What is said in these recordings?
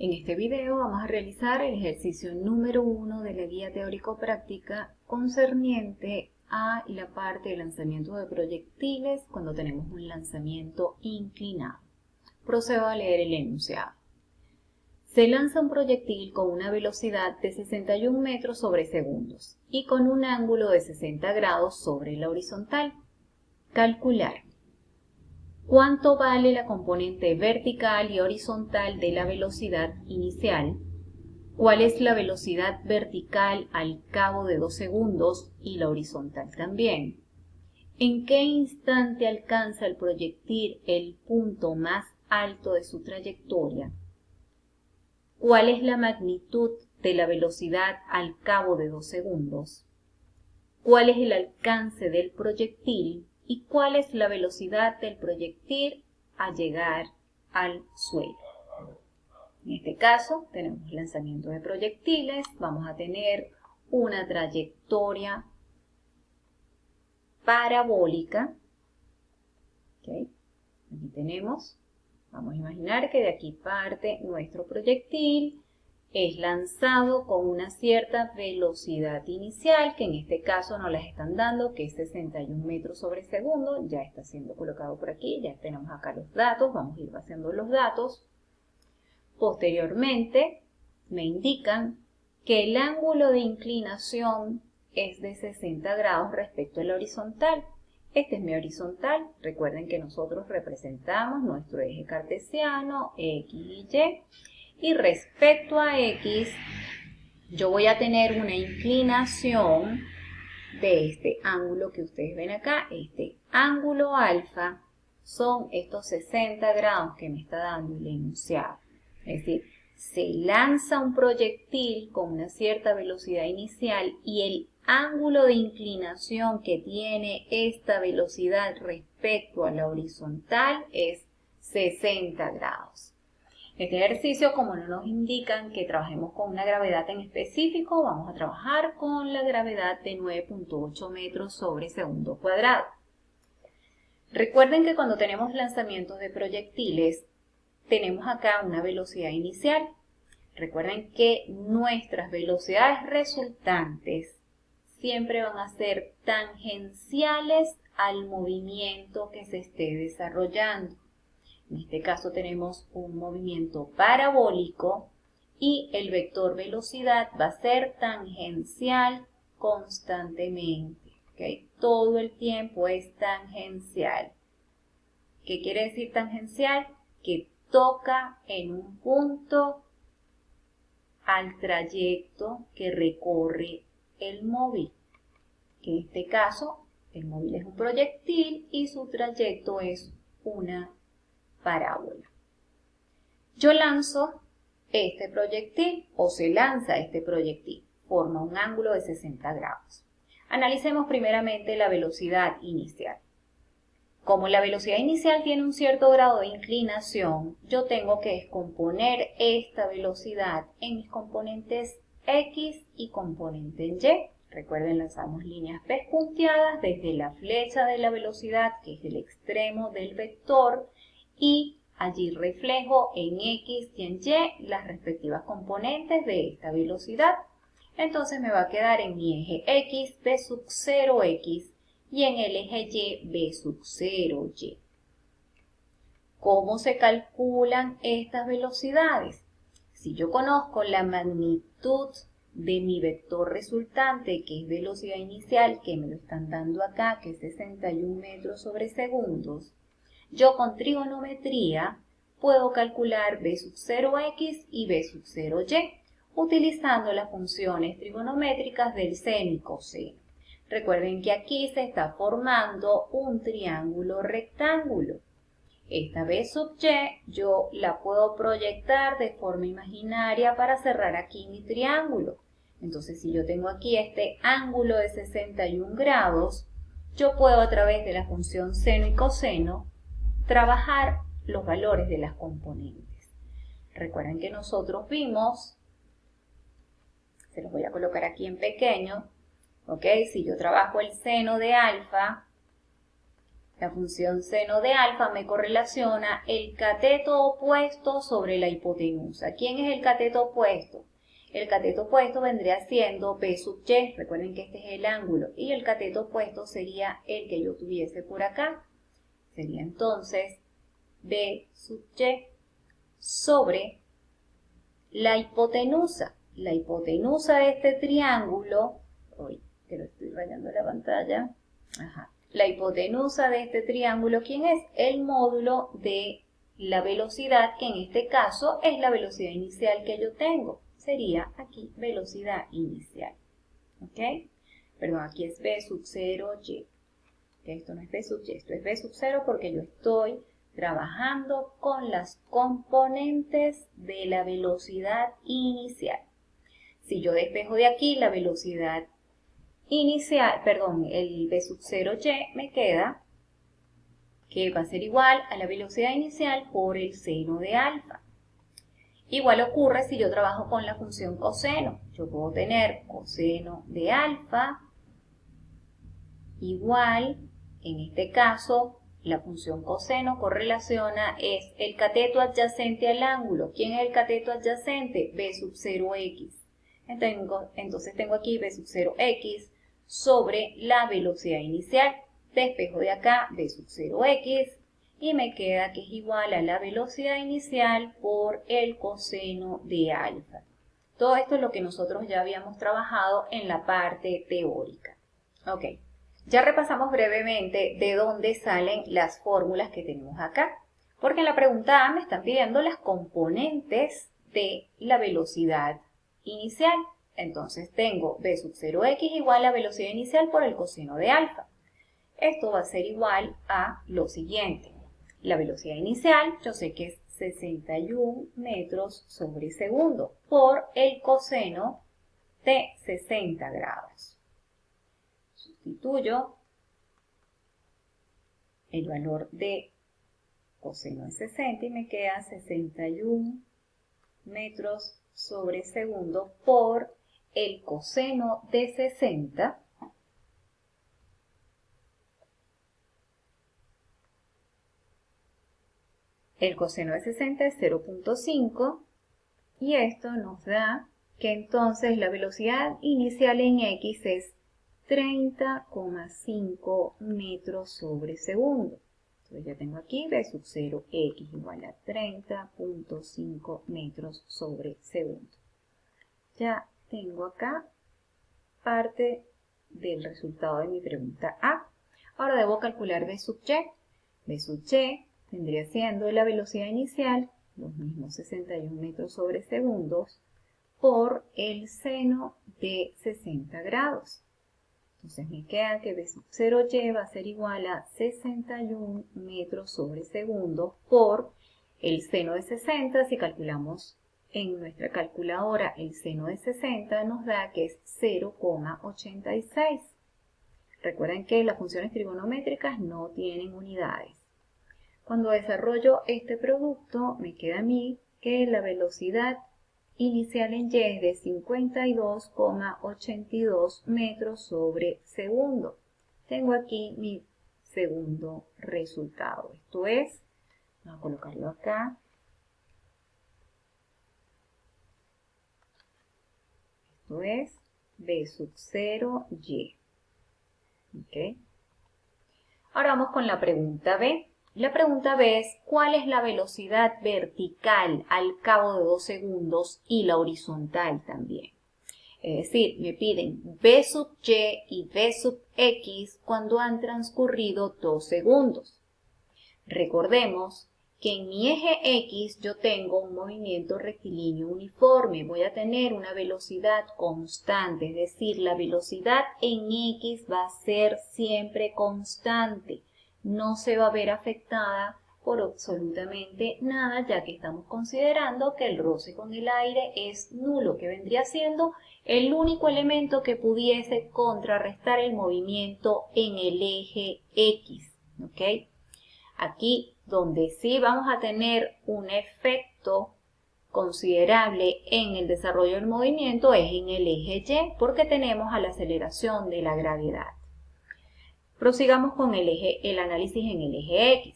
En este video vamos a realizar el ejercicio número 1 de la guía teórico-práctica concerniente a la parte de lanzamiento de proyectiles cuando tenemos un lanzamiento inclinado. Procedo a leer el enunciado. Se lanza un proyectil con una velocidad de 61 metros sobre segundos y con un ángulo de 60 grados sobre la horizontal. Calcular. ¿Cuánto vale la componente vertical y horizontal de la velocidad inicial? ¿Cuál es la velocidad vertical al cabo de 2 segundos y la horizontal también? ¿En qué instante alcanza el proyectil el punto más alto de su trayectoria? ¿Cuál es la magnitud de la velocidad al cabo de 2 segundos? ¿Cuál es el alcance del proyectil? ¿Y cuál es la velocidad del proyectil a llegar al suelo? En este caso tenemos lanzamiento de proyectiles, vamos a tener una trayectoria parabólica. ¿Okay? Aquí tenemos, vamos a imaginar que de aquí parte nuestro proyectil, es lanzado con una cierta velocidad inicial, que en este caso nos las están dando, que es 61 metros sobre segundo, ya está siendo colocado por aquí, ya tenemos acá los datos, vamos a ir vaciando los datos. Posteriormente me indican que el ángulo de inclinación es de 60 grados respecto a la horizontal. Este es mi horizontal, recuerden que nosotros representamos nuestro eje cartesiano, X y Y. Y respecto a X, yo voy a tener una inclinación de este ángulo que ustedes ven acá. Este ángulo alfa son estos 60 grados que me está dando el enunciado. Es decir, se lanza un proyectil con una cierta velocidad inicial y el ángulo de inclinación que tiene esta velocidad respecto a la horizontal es 60 grados. Este ejercicio, como no nos indican que trabajemos con una gravedad en específico, vamos a trabajar con la gravedad de 9.8 metros sobre segundo cuadrado. Recuerden que cuando tenemos lanzamientos de proyectiles, tenemos acá una velocidad inicial. Recuerden que nuestras velocidades resultantes siempre van a ser tangenciales al movimiento que se esté desarrollando. En este caso tenemos un movimiento parabólico y el vector velocidad va a ser tangencial constantemente. ¿Okay? Todo el tiempo es tangencial. ¿Qué quiere decir tangencial? Que toca en un punto al trayecto que recorre el móvil. En este caso, el móvil es un proyectil y su trayecto es una parábola. Yo lanzo este proyectil o se lanza este proyectil, forma un ángulo de 60 grados. Analicemos primeramente la velocidad inicial. Como la velocidad inicial tiene un cierto grado de inclinación, yo tengo que descomponer esta velocidad en mis componentes X y componente Y. Recuerden, lanzamos líneas pespunteadas desde la flecha de la velocidad, que es el extremo del vector, y allí reflejo en X y en Y las respectivas componentes de esta velocidad. Entonces me va a quedar en mi eje X, B sub 0X y en el eje Y, B sub 0Y. ¿Cómo se calculan estas velocidades? Si yo conozco la magnitud de mi vector resultante, que es velocidad inicial, que me lo están dando acá, que es 61 metros sobre segundos, yo con trigonometría puedo calcular B sub 0x y B sub 0y, utilizando las funciones trigonométricas del seno y coseno. Recuerden que aquí se está formando un triángulo rectángulo. Esta B sub y yo la puedo proyectar de forma imaginaria para cerrar aquí mi triángulo. Entonces, si yo tengo aquí este ángulo de 61 grados, yo puedo a través de la función seno y coseno trabajar los valores de las componentes. Recuerden que nosotros vimos, se los voy a colocar aquí en pequeño, ¿ok? Si yo trabajo el seno de alfa, La función seno de alfa me correlaciona el cateto opuesto sobre la hipotenusa. ¿Quién es el cateto opuesto? El cateto opuesto vendría siendo B sub y. Recuerden que este es el ángulo. Y el cateto opuesto sería el que yo tuviese por acá. Sería entonces B sub y sobre la hipotenusa. La hipotenusa de este triángulo, uy, que lo estoy rayando la pantalla. Ajá. La hipotenusa de este triángulo, ¿quién es? El módulo de la velocidad, que en este caso es la velocidad inicial que yo tengo. Sería aquí velocidad inicial. ¿Ok? Perdón, aquí es B sub 0y. Esto no es B sub y, esto es B sub 0 porque yo estoy trabajando con las componentes de la velocidad inicial. Si yo despejo de aquí la velocidad inicial, perdón, el B sub 0y me queda que va a ser igual a la velocidad inicial por el seno de alfa. Igual ocurre si yo trabajo con la función coseno. Yo puedo tener coseno de alfa igual, en este caso, la función coseno correlaciona es el cateto adyacente al ángulo. ¿Quién es el cateto adyacente? B sub 0x. Entonces tengo aquí B sub 0x sobre la velocidad inicial. Despejo de acá B sub 0x y me queda que es igual a la velocidad inicial por el coseno de alfa. Todo esto es lo que nosotros ya habíamos trabajado en la parte teórica. Ok, ya repasamos brevemente de dónde salen las fórmulas que tenemos acá. Porque en la pregunta A me están pidiendo las componentes de la velocidad inicial. Entonces tengo B sub 0x igual a velocidad inicial por el coseno de alfa. Esto va a ser igual a lo siguiente. La velocidad inicial, yo sé que es 61 metros sobre segundo por el coseno de 60 grados. Sustituyo el valor de coseno de 60 y me queda 61 metros sobre segundo por el coseno de 60. El coseno de 60 es 0.5 y esto nos da que entonces la velocidad inicial en X es 30,5 metros sobre segundo. Entonces ya tengo aquí B sub 0x igual a 30,5 metros sobre segundo. Ya tengo acá parte del resultado de mi pregunta A. Ahora debo calcular B sub y. B sub y vendría siendo la velocidad inicial, los mismos 61 metros sobre segundos, por el seno de 60 grados. Entonces me queda que B sub 0y va a ser igual a 61 metros sobre segundo por el seno de 60. Si calculamos en nuestra calculadora el seno de 60 nos da que es 0,86. Recuerden que las funciones trigonométricas no tienen unidades. Cuando desarrollo este producto me queda a mí que la velocidad inicial en y es de 52,82 metros sobre segundo. Tengo aquí mi segundo resultado. Esto es, vamos a colocarlo acá. Esto es B sub 0y. ¿Okay? Ahora vamos con la pregunta B. La pregunta B es, ¿cuál es la velocidad vertical al cabo de 2 segundos y la horizontal también? Es decir, me piden B sub y y B sub x cuando han transcurrido 2 segundos. Recordemos que en mi eje X yo tengo un movimiento rectilíneo uniforme. Voy a tener una velocidad constante, es decir, la velocidad en X va a ser siempre constante. No se va a ver afectada por absolutamente nada, ya que estamos considerando que el roce con el aire es nulo, que vendría siendo el único elemento que pudiese contrarrestar el movimiento en el eje X. ¿Ok? Aquí donde sí vamos a tener un efecto considerable en el desarrollo del movimiento es en el eje Y, porque tenemos a la aceleración de la gravedad. Prosigamos con el análisis en el eje X.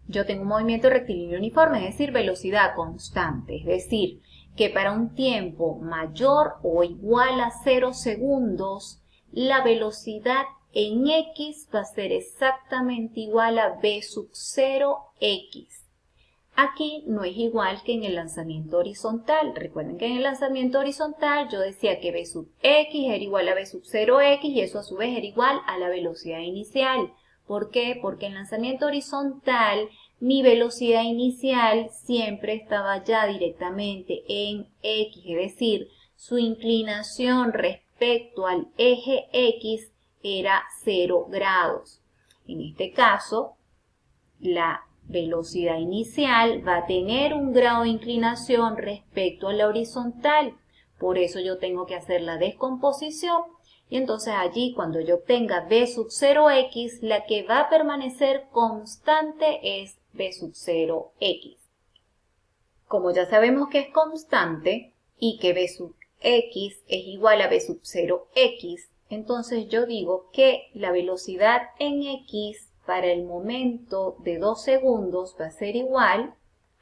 Yo tengo un movimiento rectilíneo uniforme, es decir, velocidad constante, es decir, que para un tiempo mayor o igual a 0 segundos, la velocidad en X va a ser exactamente igual a v sub 0x. Aquí no es igual que en el lanzamiento horizontal. Recuerden que en el lanzamiento horizontal yo decía que v sub x era igual a v sub 0x y eso a su vez era igual a la velocidad inicial. ¿Por qué? Porque en lanzamiento horizontal mi velocidad inicial siempre estaba ya directamente en X, es decir, su inclinación respecto al eje X era 0 grados. En este caso, la velocidad inicial va a tener un grado de inclinación respecto a la horizontal. Por eso yo tengo que hacer la descomposición. Y entonces allí cuando yo obtenga v sub 0x, la que va a permanecer constante es v sub 0x. Como ya sabemos que es constante y que v sub x es igual a v sub 0x, entonces yo digo que la velocidad en x para el momento de 2 segundos va a ser igual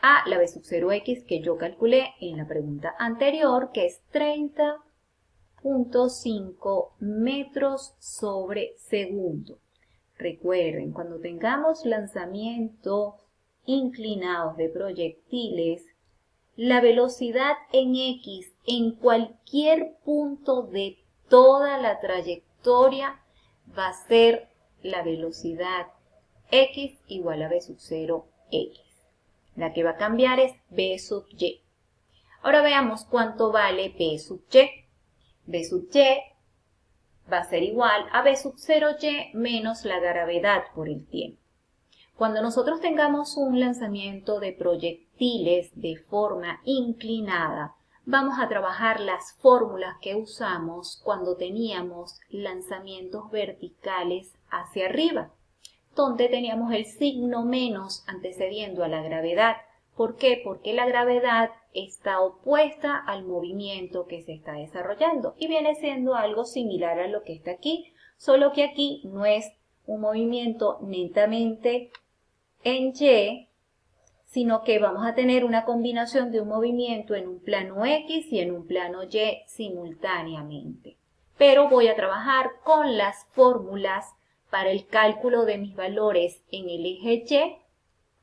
a la v sub 0x que yo calculé en la pregunta anterior, que es 30.5 metros sobre segundo. Recuerden, cuando tengamos lanzamientos inclinados de proyectiles, la velocidad en X en cualquier punto de toda la trayectoria va a ser la velocidad X igual a v sub 0x. La que va a cambiar es v sub y. Ahora veamos cuánto vale v sub y. V sub y va a ser igual a v sub 0y menos la gravedad por el tiempo. Cuando nosotros tengamos un lanzamiento de proyectiles de forma inclinada, vamos a trabajar las fórmulas que usamos cuando teníamos lanzamientos verticales hacia arriba, donde teníamos el signo menos antecediendo a la gravedad. ¿Por qué? Porque la gravedad está opuesta al movimiento que se está desarrollando y viene siendo algo similar a lo que está aquí, solo que aquí no es un movimiento netamente en Y, sino que vamos a tener una combinación de un movimiento en un plano X y en un plano Y simultáneamente. Pero voy a trabajar con las fórmulas para el cálculo de mis valores en el eje Y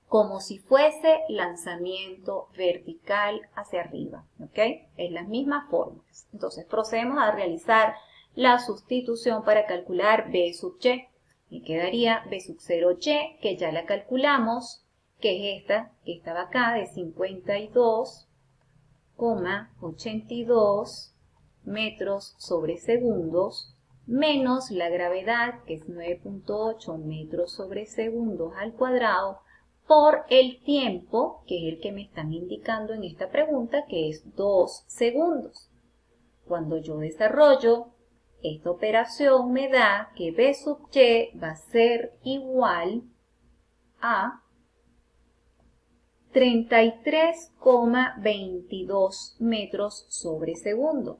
como si fuese lanzamiento vertical hacia arriba, ¿ok? Es las mismas fórmulas. Entonces procedemos a realizar la sustitución para calcular v sub y. Me quedaría v sub 0y, que ya la calculamos, que es esta, que estaba acá, de 52,82 metros sobre segundos, menos la gravedad, que es 9.8 metros sobre segundos al cuadrado, por el tiempo, que es el que me están indicando en esta pregunta, que es 2 segundos. Cuando yo desarrollo esta operación me da que v sub y va a ser igual a 33,22 metros sobre segundo.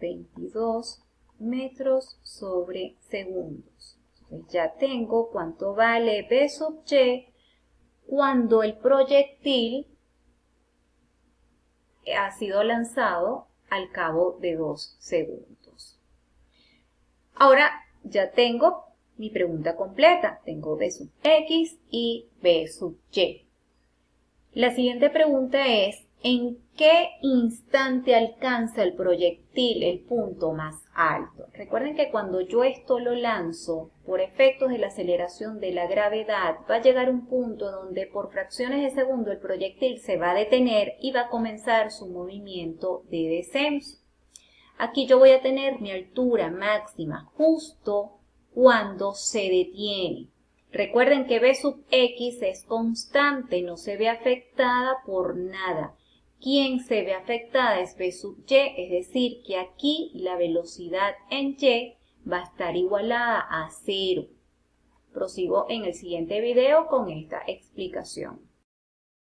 22 metros sobre segundos. Entonces ya tengo cuánto vale v sub y cuando el proyectil ha sido lanzado al cabo de 2 segundos. Ahora ya tengo mi pregunta completa. Tengo v sub x y v sub y. La siguiente pregunta es, ¿en qué instante alcanza el proyectil el punto más alto? Recuerden que cuando yo esto lo lanzo, por efectos de la aceleración de la gravedad, va a llegar un punto donde por fracciones de segundo el proyectil se va a detener y va a comenzar su movimiento de descenso. Aquí yo voy a tener mi altura máxima justo cuando se detiene. Recuerden que v sub x es constante, no se ve afectada por nada. Quien se ve afectada es v sub y, es decir, que aquí la velocidad en y va a estar igualada a 0. Prosigo en el siguiente video con esta explicación.